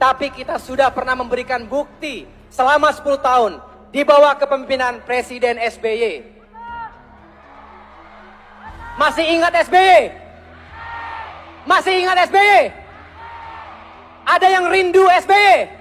Tapi kita sudah pernah memberikan bukti selama 10 tahun di bawah kepemimpinan Presiden SBY. Masih ingat SBY? Masih ingat SBY? Ada yang rindu SBY?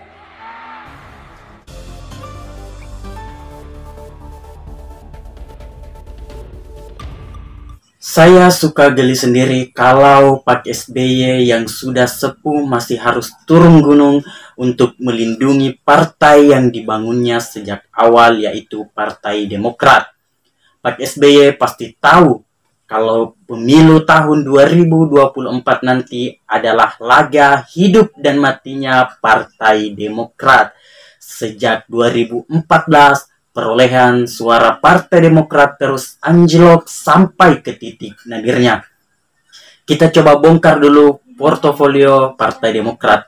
Saya suka geli sendiri kalau Pak SBY yang sudah sepuh masih harus turun gunung untuk melindungi partai yang dibangunnya sejak awal, yaitu Partai Demokrat. Pak SBY pasti tahu kalau pemilu tahun 2024 nanti adalah laga hidup dan matinya Partai Demokrat. Sejak 2014, perolehan suara Partai Demokrat terus anjlok sampai ke titik nadirnya. Kita coba bongkar dulu portofolio Partai Demokrat.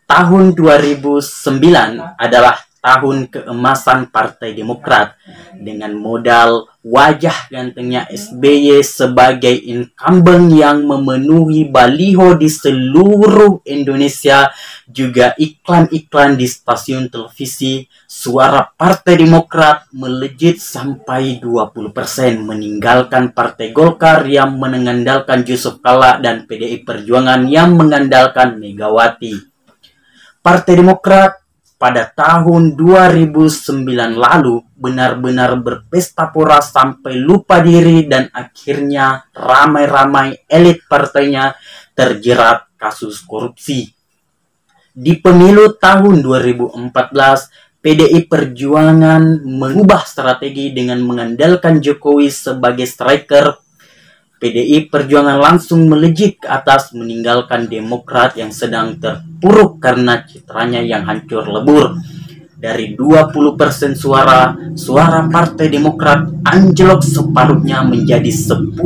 Tahun 2009 adalah tahun keemasan Partai Demokrat. Dengan modal wajah gantengnya SBY sebagai incumbent yang memenuhi baliho di seluruh Indonesia, juga iklan-iklan di stasiun televisi, suara Partai Demokrat melejit sampai 20%, meninggalkan Partai Golkar yang mengandalkan Yusuf Kalla dan PDI Perjuangan yang mengandalkan Megawati. Partai Demokrat pada tahun 2009 lalu benar-benar berpesta pora sampai lupa diri, dan akhirnya ramai-ramai elit partainya terjerat kasus korupsi. Di pemilu tahun 2014, PDI Perjuangan mengubah strategi dengan mengandalkan Jokowi sebagai striker. PDI Perjuangan langsung melejit ke atas, meninggalkan Demokrat yang sedang terpuruk karena citranya yang hancur lebur. Dari 20% suara Partai Demokrat anjlok separuhnya menjadi 10%.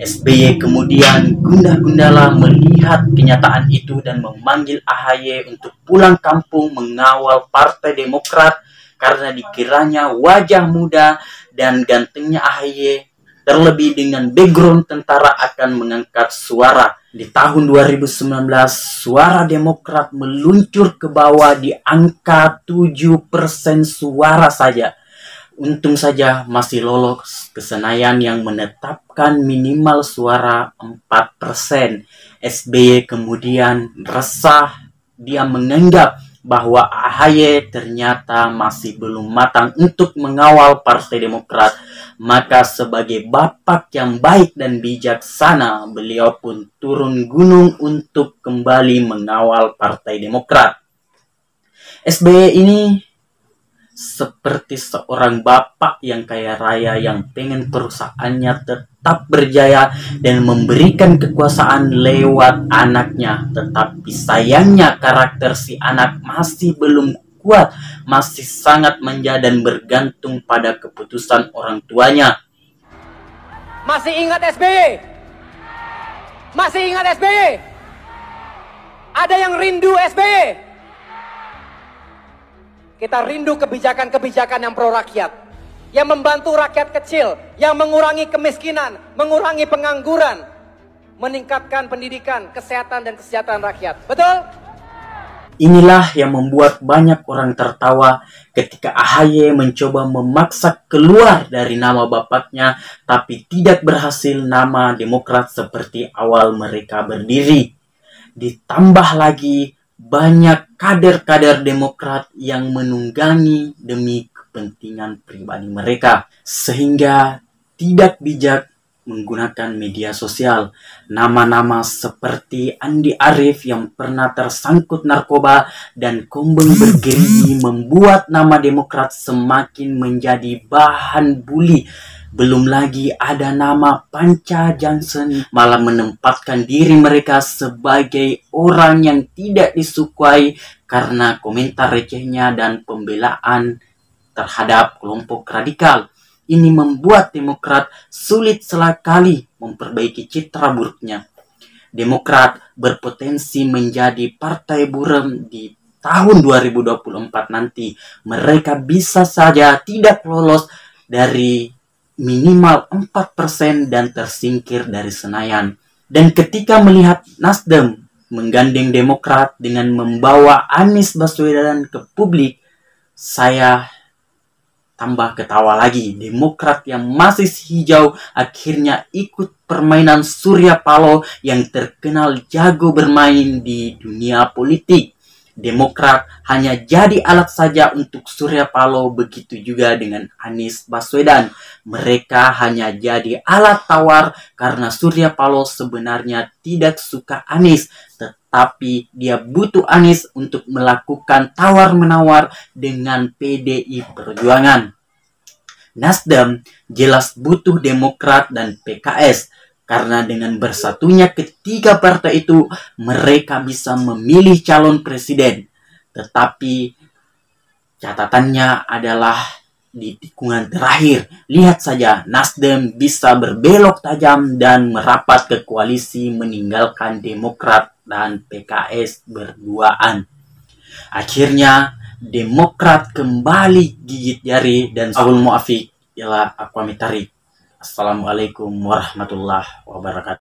SBY kemudian gundah-gundala melihat kenyataan itu dan memanggil AHY untuk pulang kampung mengawal Partai Demokrat karena dikiranya wajah muda dan gantengnya AHY, terlebih dengan background tentara, akan mengangkat suara. Di tahun 2019, suara Demokrat meluncur ke bawah di angka 7% suara saja. Untung saja masih lolos ke Senayan yang menetapkan minimal suara 4%. SBY kemudian resah. Dia menganggap bahwa AHY ternyata masih belum matang untuk mengawal Partai Demokrat. Maka sebagai bapak yang baik dan bijaksana, beliau pun turun gunung untuk kembali mengawal Partai Demokrat. SBY ini seperti seorang bapak yang kaya raya yang pengen perusahaannya tetap berjaya dan memberikan kekuasaan lewat anaknya. Tetapi sayangnya karakter si anak masih belum kuat, masih sangat manja dan bergantung pada keputusan orang tuanya. Masih ingat SBY? Masih ingat SBY? Ada yang rindu SBY? Kita rindu kebijakan-kebijakan yang pro rakyat, yang membantu rakyat kecil, yang mengurangi kemiskinan, mengurangi pengangguran, meningkatkan pendidikan, kesehatan, dan kesejahteraan rakyat. Betul? Inilah yang membuat banyak orang tertawa ketika AHY mencoba memaksa keluar dari nama bapaknya, tapi tidak berhasil nama Demokrat seperti awal mereka berdiri. Ditambah lagi banyak kader-kader Demokrat yang menunggangi demi kepentingan pribadi mereka, sehingga tidak bijak menggunakan media sosial. Nama-nama seperti Andi Arief yang pernah tersangkut narkoba dan Kombeng Bergerigi membuat nama Demokrat semakin menjadi bahan buli. Belum lagi ada nama Panca Johnson malah menempatkan diri mereka sebagai orang yang tidak disukai karena komentar recehnya dan pembelaan terhadap kelompok radikal. Ini membuat Demokrat sulit sekali memperbaiki citra buruknya. Demokrat berpotensi menjadi partai buram di tahun 2024 nanti. Mereka bisa saja tidak lolos dari minimal 4% dan tersingkir dari Senayan. Dan ketika melihat Nasdem menggandeng Demokrat dengan membawa Anies Baswedan ke publik, saya tambah ketawa lagi. Demokrat yang masih hijau akhirnya ikut permainan Surya Paloh yang terkenal jago bermain di dunia politik. Demokrat hanya jadi alat saja untuk Surya Paloh, begitu juga dengan Anies Baswedan. Mereka hanya jadi alat tawar karena Surya Paloh sebenarnya tidak suka Anies, tetapi dia butuh Anies untuk melakukan tawar-menawar dengan PDI Perjuangan. Nasdem jelas butuh Demokrat dan PKS, karena dengan bersatunya ketiga partai itu, mereka bisa memilih calon presiden. Tetapi catatannya adalah di tikungan terakhir. Lihat saja, Nasdem bisa berbelok tajam dan merapat ke koalisi meninggalkan Demokrat dan PKS berduaan. Akhirnya, Demokrat kembali gigit jari dan Abul Muafiq ialah aku Amitari. Assalamualaikum warahmatullahi wabarakatuh.